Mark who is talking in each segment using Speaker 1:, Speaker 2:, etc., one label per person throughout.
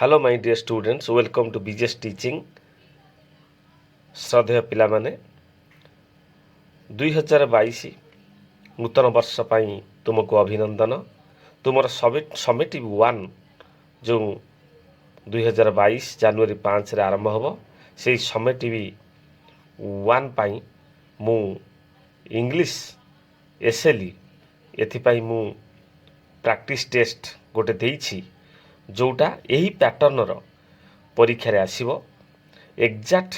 Speaker 1: Hello my dear students, welcome to BJ's teaching. ଶ୍ରଦ୍ଧେୟ ପିଲାମାନେ 2022 ନୂତନ ବର୍ଷ ପାଇଁ ତୁମକୁ ଅଭିନନ୍ଦନ। ତୁମର ସମିଟିଭ୍-1 ଯେଉଁ 2022 ଜାନୁଆରୀ 5ରେ ଆରମ୍ଭ ହେବ, ସେହି ସମିଟିଭ୍-1 ପାଇଁ ମୁଁ ଇଂଲିଶ ଏସ୍ଏଲ୍ଇ ଏଥିପାଇଁ ମୁଁ ପ୍ରାକ୍ଟିସ୍ ଟେଷ୍ଟ ଗୋଟେ ଦେଇଛି, ଯେଉଁଟା ଏହି ପ୍ୟାଟର୍ନର ପରୀକ୍ଷାରେ ଆସିବ। ଏକ୍ଜାକ୍ଟ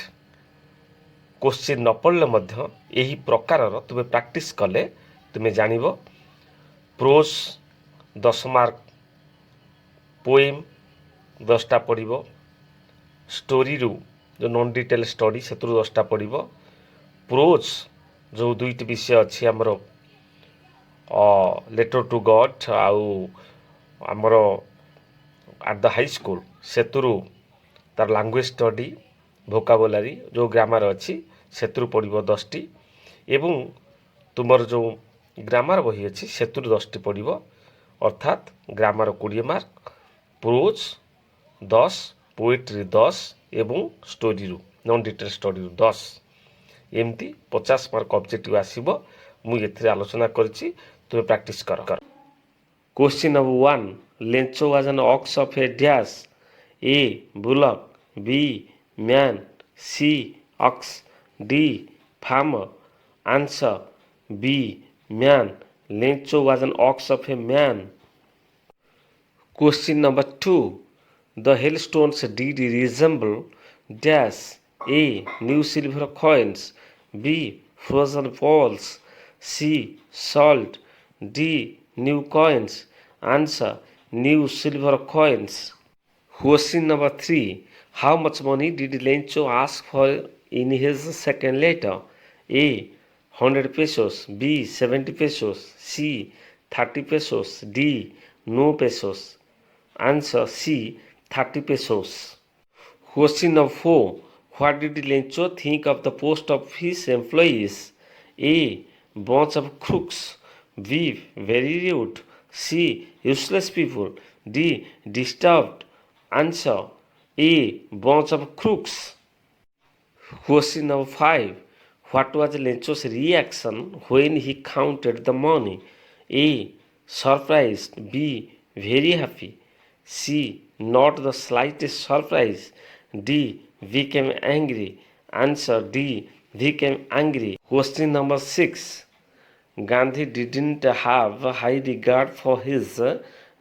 Speaker 1: କୋଶ୍ଚିନ୍ ନ ପଡ଼ିଲେ ମଧ୍ୟ ଏହି ପ୍ରକାରର ତୁମେ ପ୍ରାକ୍ଟିସ୍ କଲେ ତୁମେ ଜାଣିବ। ପ୍ରୋଜ୍ 10 ମାର୍କ, ପୋଏମ୍ 10ଟା ପଡ଼ିବ, ଷ୍ଟୋରିରୁ ଯେଉଁ ନନ୍ ଡିଟେଲ୍ ଷ୍ଟଡ଼ି ସେଥିରୁ 10ଟା ପଡ଼ିବ। ପ୍ରୋଜ୍ ଯେଉଁ ଦୁଇଟି ବିଷୟ ଅଛି ଆମର ଲେଟର୍ ଟୁ ଗଡ୍ ଆଉ ଆମର ଆଟ୍ ଦ ହାଇସ୍କୁଲ, ସେଥିରୁ ତାର ଲାଙ୍ଗୁଏଜ୍ ଷ୍ଟଡ଼ି ଭୋକାବୁଲାରୀ ଯେଉଁ ଗ୍ରାମାର ଅଛି ସେଥିରୁ ପଡ଼ିବ 10ଟି, ଏବଂ ତୁମର ଯେଉଁ ଗ୍ରାମାର ବହି ଅଛି ସେଥିରୁ 10ଟି ପଡ଼ିବ। ଅର୍ଥାତ୍ ଗ୍ରାମାର 20 ମାର୍କ, ପ୍ରୋଜ୍ 10, ପୋଏଟ୍ରି 10 ଏବଂ ଷ୍ଟୋରିରୁ ନନ୍ ଡିଟେଲ୍ ଷ୍ଟଡ଼ିରୁ 10, ଏମିତି 50 ମାର୍କ ଅବଜେକ୍ଟିଭ୍ ଆସିବ। ମୁଁ ଏଥିରେ ଆଲୋଚନା କରିଛି, ତୁମେ ପ୍ରାକ୍ଟିସ୍ କର। Question number 1. Lencho was an ox of a dash. A. Bullock. B. Man. C. Ox. D. Farmer. Answer. B. Man. Lencho was an ox of a man. Question number 2. The hailstones did resemble dash. A. New silver coins. B. Frozen balls. C. Salt. D. New coins. Answer. New silver coins. Question number 3. How much money did Lencho ask for in his second letter? A. 100 pesos. B. 70 pesos. C. 30 pesos. D. No pesos. Answer. C. 30 pesos. Question number 4. What did Lencho think of the post office employees? A. Bunch of crooks. B. Very rude. C. Useless people. D. Disturbed. Answer. A. Bunch of crooks. Question number 5. What was Lencho's reaction when he counted the money? A. Surprised. B. Very happy. C. Not the slightest surprise. D. Became angry. Answer. D. Became angry. Question number 6. Gandhi didn't have high regard for his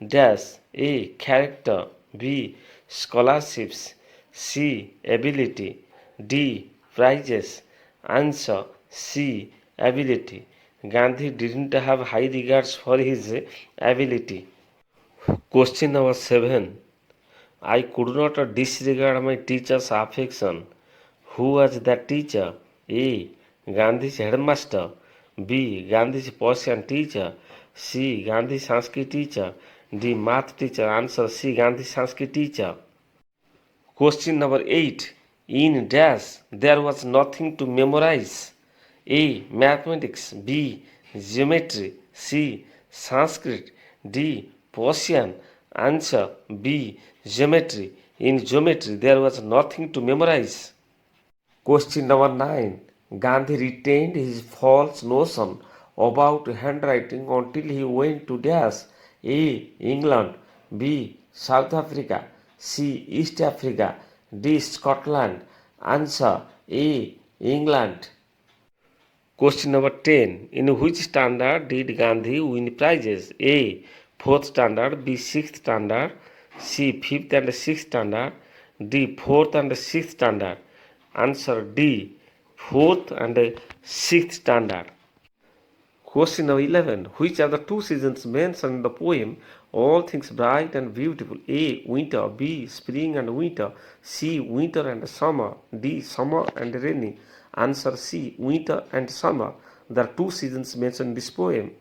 Speaker 1: dash. A. Character. B. Scholarships. C. Ability. D. Prizes. Answer. C. Ability. Gandhi didn't have high regards for his ability. Question number 7. I could not disregard my teacher's affection. Who was that teacher? A. Gandhi's headmaster. B. Gandhi's Persian teacher. C. Gandhi's Sanskrit teacher. D. Math teacher. Answer. C. Gandhi's Sanskrit teacher. Question number 8. In dash there was nothing to memorize. A. Mathematics. B. Geometry. C. Sanskrit. D. Persian. Answer. B. Geometry. In geometry there was nothing to memorize. Question number 9. Gandhi retained his false notion about handwriting until he went to dash. A. England. B. South Africa. C. East Africa. D. Scotland. Answer. A. England. Question number 10. In which standard did Gandhi win prizes? A. 4th standard. B. 6th standard. C. 5th and 6th standard. D. 4th and 6th standard. Answer. D. 4th and 6th standard. Question number 11. Which are the two seasons mentioned in the poem All Things Bright and Beautiful? A. Winter. B. Spring and winter. C. Winter and summer. D. Summer and rainy. Answer. C. Winter and summer. There are two seasons mentioned in this poem.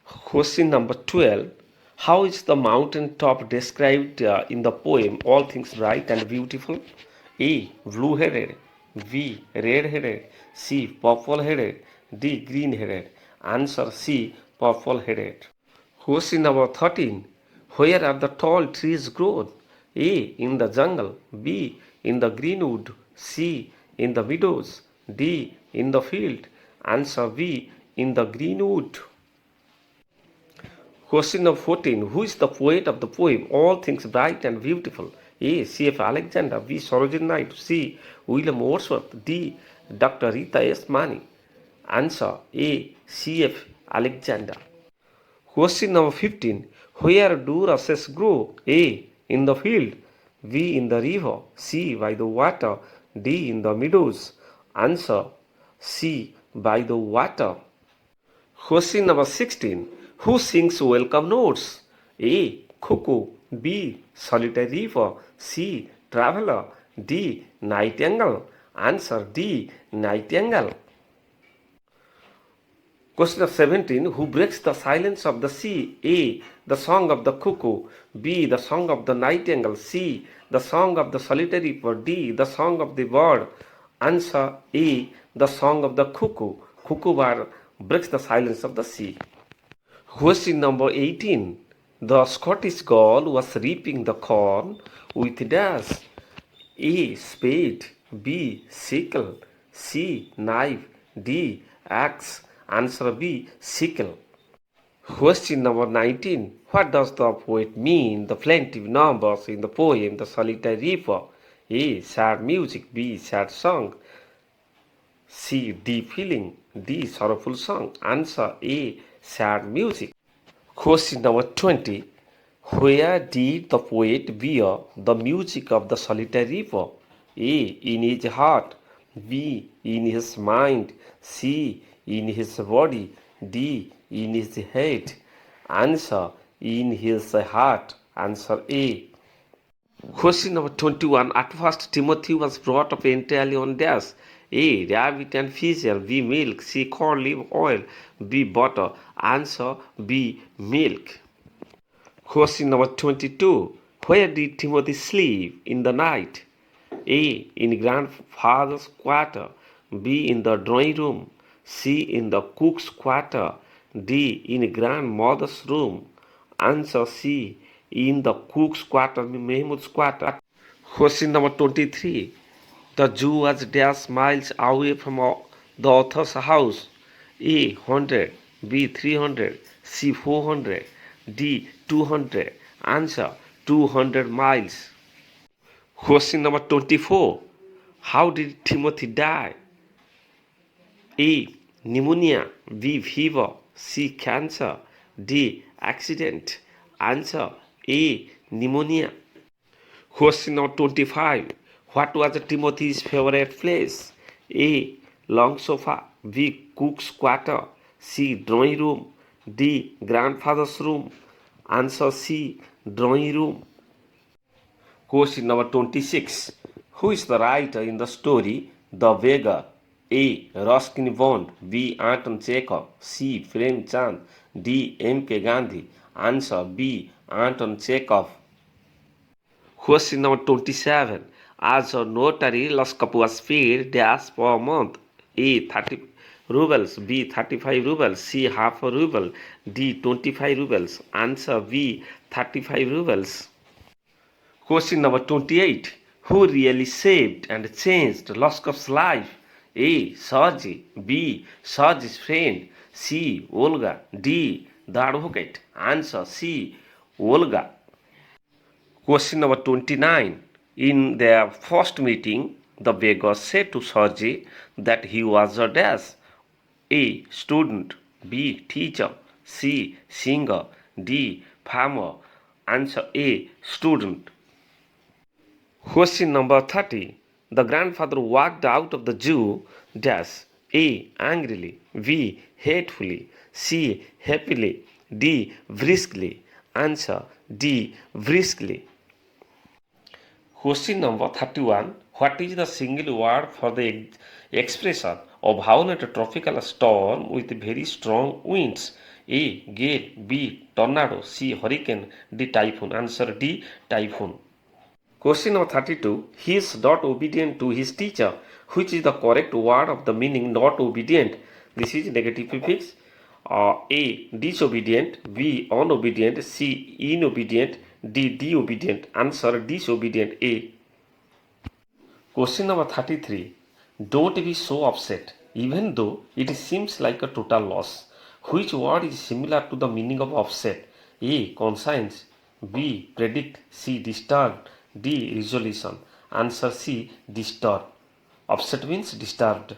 Speaker 1: Question number 12. How is the mountain top described in the poem All Things Bright and Beautiful? A. Blue-headed. B. Red-headed. C. Purple-headed. D. Green-headed. Answer. C. Purple-headed. Question number 13. Where are the tall trees grown? A. In the jungle. B. In the greenwood. C. In the meadows. D. In the field. Answer B. In the greenwood. Question number 14. Who is the poet of the poem All Things Bright and Beautiful? A. C.F. Alexander. B. Sarojini Naidu. C. William Wordsworth. D. Dr. Rita S. Mani. Answer A. C.F. Alexander. Question number 15. Where do rushes grow? A. In the field. B. In the river. C. By the water. D. In the meadows. Answer C. By the water. Question number 16. Who sings welcome notes? A. Cuckoo. B. Solitary river. C. Traveler. D. Nightingale. Answer D. Nightingale. Question 17. Who breaks the silence of the sea? A. The song of the cuckoo. B. The song of the nightingale. C. The song of the solitary bird. D. The song of the bird. Answer A. The song of the cuckoo. Cuckoo bird breaks the silence of the sea. Question number 18. The Scottish girl was reaping the corn with dash. A. Spade. B. Sickle. C. Knife. D. Axe. Answer B. Sickle. Question number 19. What does the poet mean the plaintive numbers in the poem The Solitary River? A. Sad music. B. Sad song. C. Deep feeling. D. Sorrowful song. Answer A. Sad music. Question number 20. Where did the poet bear the music of the solitary river? A. In his heart. B. In his mind. C. In his body. D. In his head. Answer in his heart. Answer A. Question number 21. At first Timothy was brought up entirely on dash. A. Rabbit and fisher. B. Milk. C. Corn leaf oil. B. Butter. Answer B. Milk. Question number 22. Where did Timothy sleep in the night? A. In grandfather's quarter. B. In the drawing room. C. In the cook's quarter. D. In grandmother's room. Answer C. In the cook's quarter, Mahmud's quarter. Question number 23. The Jew was dash miles away from the author's house. A. 100. B. 300. C. 400. D. 200. Answer 200 miles. Question number 24. How did Timothy die? A. Pneumonia. B. Fever. C. Cancer. D. Accident. Answer A. Pneumonia. Question number 25. What was Timothy's favorite place? A. Long sofa. B. Cook's quarter. C. Drawing room. D. Grandfather's room. Answer C. Drawing room. Question number 26. Who is the writer in the story The Beggar? A. Ruskin Bond. B. Anton Chekhov. C. Prem Chand. D. M.K. Gandhi. Answer B. Anton Chekhov. Question number 27. As a notary, Luskhuff was paid dash per month. A. 30 rubles. B. 35 rubles. C. half a ruble. D. 25 rubles. Answer B. 35 rubles. Question number 28. Who really saved and changed Luskhuff's life? A. Sergei. B. Sergei's friend. C. Olga. D. The advocate. Answer C. Olga. Question number 29. In their first meeting, the beggar said to Sergei that he was a dash. A. Student. B. Teacher. C. Singer. D. Farmer. Answer A. Student. Question number 30. The grandfather walked out of the Jew dash. A. Angrily. B. Hatefully. C. Happily. D. Briskly. Answer D. Briskly. Question number 31. What is the single word for the expression of violent tropical storm with very strong winds? A. Gale. B. Tornado. C. Hurricane. D. Typhoon. Answer D. Typhoon. Question number 32. He is not obedient to his teacher. Which is the correct word of the meaning not obedient? This is negative prefix. A. Disobedient. B. Unobedient. C. Inobedient. D. Disobedient. Answer disobedient. A. Question number 33. Don't be so upset, even though it seems like a total loss. Which word is similar to the meaning of upset? A. Conscience. B. Predict. C. Disturbed. D. Resolution. Answer C. Disturbed. Upset means disturbed.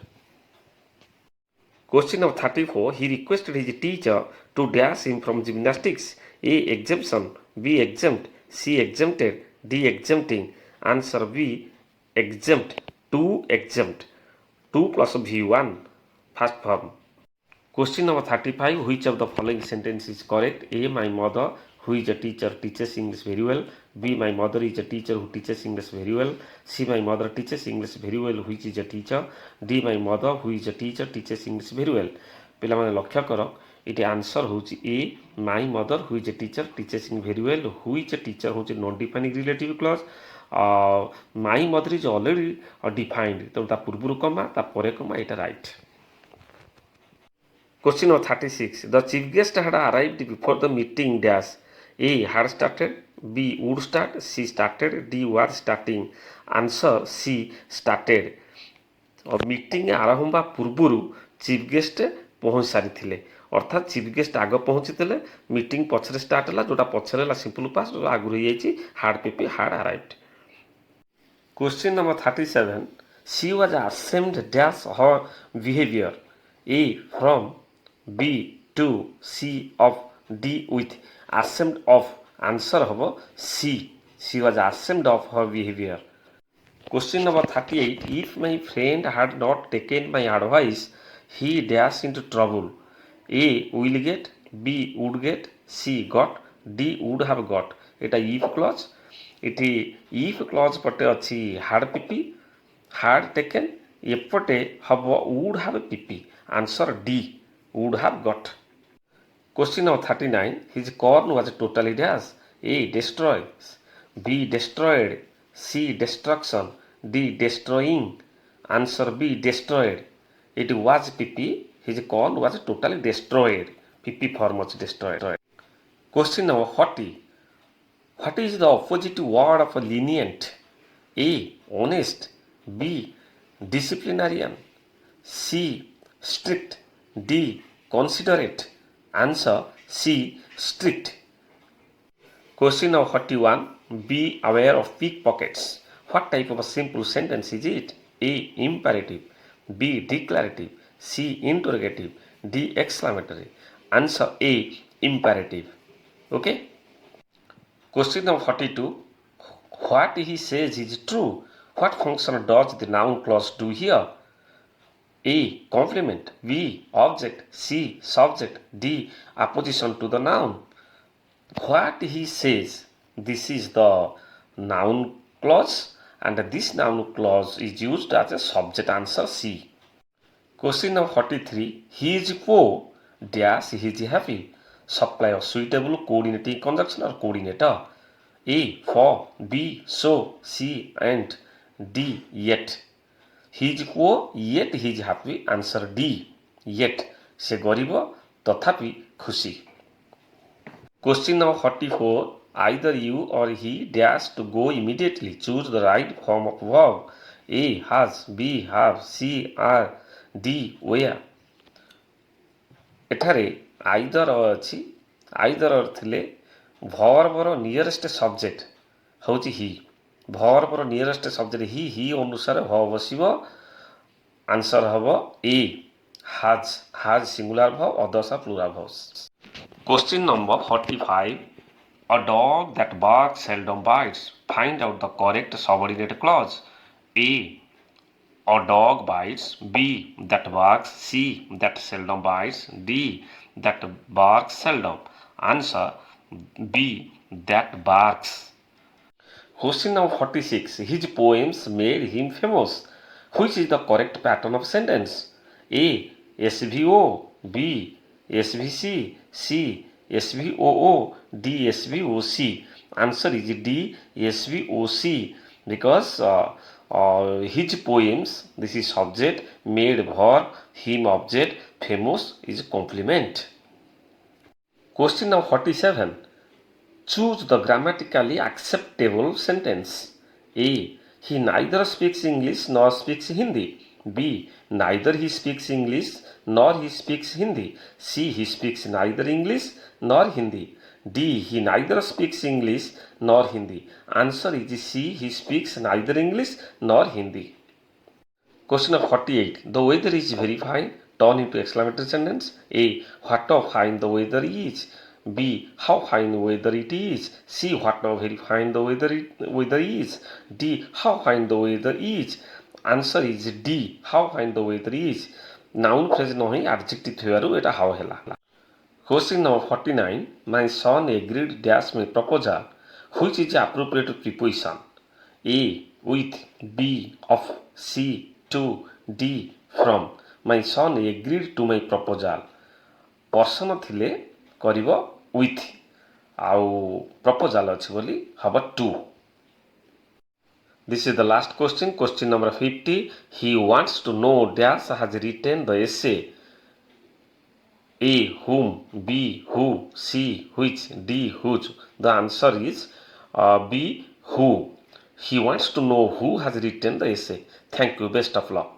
Speaker 1: Question number 34. He requested his teacher to dash him from gymnastics. A. Exemption. B. Exempt. C. Exempted. D. Exempting. Answer B. Exempt. To exempt. 2 plus V1. First form. Question number 35. Which of the following sentence is correct? A. My mother, who is a teacher, teaches English very well. B. My mother is a teacher who teaches English very well. C. My mother teaches English very well, which is a teacher. D. My mother, who is a teacher, teaches English very well. ପିଲାମାନେ ଲକ୍ଷ୍ୟ କର ଏଠି answer ହେଉଛି a my mother who is a teacher teachers in very well who is a teacher ହେଉଛି non defining relative clause my mother is already defined ତେଣୁ ତା ପୂର୍ବରୁ comma ତା ପରେ କମା ଏଇଟା right. Question number 36. The chief guest had arrived before the meeting dash. A. Had started. B. Would start. C. Started. D. Was starting. Answer C. Started. Meeting ଆରମ୍ଭ ହେବା ପୂର୍ବରୁ chief guest ପହଞ୍ଚି ସାରିଥିଲେ ଅର୍ଥାତ୍ chief guest ଆଗ ପହଞ୍ଚିଥିଲେ meeting ପଛରେ start ହେଲା ଯେଉଁଟା ପଛରେ ହେଲା ସିମ୍ପଲ୍ ପାଷ୍ଟ ଯେଉଁଟା ଆଗରୁ ହେଇଯାଇଛି had PP had arrived. Question number 37. She was ashamed dash her behavior. A. From. B. To. C. Of. D. With. Ashamed of. Answer ହେବ C. She was ashamed of her behavior. Question number 38. If my friend had not taken my advice, he dash into trouble. A. Will get. B. Would get. C. Got. D. Would have got. এটা if clause. ଏଠି if clause ପଟେ ଅଛି had pp had taken ଏପଟେ ହେବ would have pp. Answer D. Would have got. Question number 39. His corn was totally dash. A. Destroys. B. Destroyed. C. Destruction. D. Destroying. Answer B. Destroyed. It was pp. His corn was totally destroyed. pp form was destroyed. Question number 40. What is the opposite word of lenient? A. Honest. B. Disciplinarian. C. Strict. D. Considerate. Answer C. Strict. Question number 41. Be aware of pickpockets. What type of a simple sentence is it? A. Imperative. B. Declarative. C. Interrogative. D. Exclamatory. Answer A. Imperative. Okay. Question number 42. What he says is true. What function does the noun clause do here? A. Complement. B. Object. C. Subject. D. Apposition to the noun. What he says. This is the noun clause and this noun clause is used as a subject. Answer C. Question number 43. He is poor. Dash he is happy. Supply of suitable coordinating conjunction or coordinator. A. For. B. So. C. And. D. Yet. He is poor yet he is happy. Answer D. Yet. ସେ ଗରିବ ତଥାପି ଖୁସି. Question number 44. Either you or he dash to go immediately. Choose the right form of verb. A. Has. B. Have. C. Are. D. Where. ଏଠାରେ either ଅଛି either ଥିଲେ ଭର୍ବର nearest subject ହେଉଛି ହି ଭର୍ବର nearest subject ହି ଅନୁସାରେ ଭ ବସିବ. ଆନ୍ସର ହେବ ଏ has singular ଭ others R pleural ଭର୍ବସ୍. Question number 45. A dog that barks seldom bites. Find out the correct subordinate clause. A. A dog bites. B. That barks. C. That seldom bites. D. That barks seldom. Answer B. That barks. Question number 46. His poems made him famous. Which is the correct pattern of sentence? A. SVO. B. SVC. C. SVOO. D. SVOC. Answer is D. SVOC. Because his poems, this is subject, made verb, him object, famous is complement. Question number 47. Choose the grammatically acceptable sentence. A. He neither speaks English nor speaks Hindi. B. Neither he speaks English nor he speaks Hindi. C. He speaks neither English nor Hindi. D. He neither speaks English nor Hindi. Answer is C. He speaks neither English nor Hindi. Question number 48. The weather is very fine. Turn into exclamatory sentence. A. What a fine the weather is. B. How fine weather it is. C. What a very fine the weather is. D. How fine the weather is. Answer is D. How fine the weather is. Noun phrase नही adjective थिबारु Etah how ହେଲା. Question number 49. My son agreed dash my proposal. Which is appropriate preposition? A. With. B. Of. C. To. D. From. My son agreed to my proposal. Person थिले करिवो with आउ proposal अछि बोली हबो to. This is the last question. Question number 50. He wants to know dash has written the essay. A. Whom. B. Who. C. Which. D. Whose. The answer is B. Who. He wants to know who has written the essay. Thank you. Best of luck.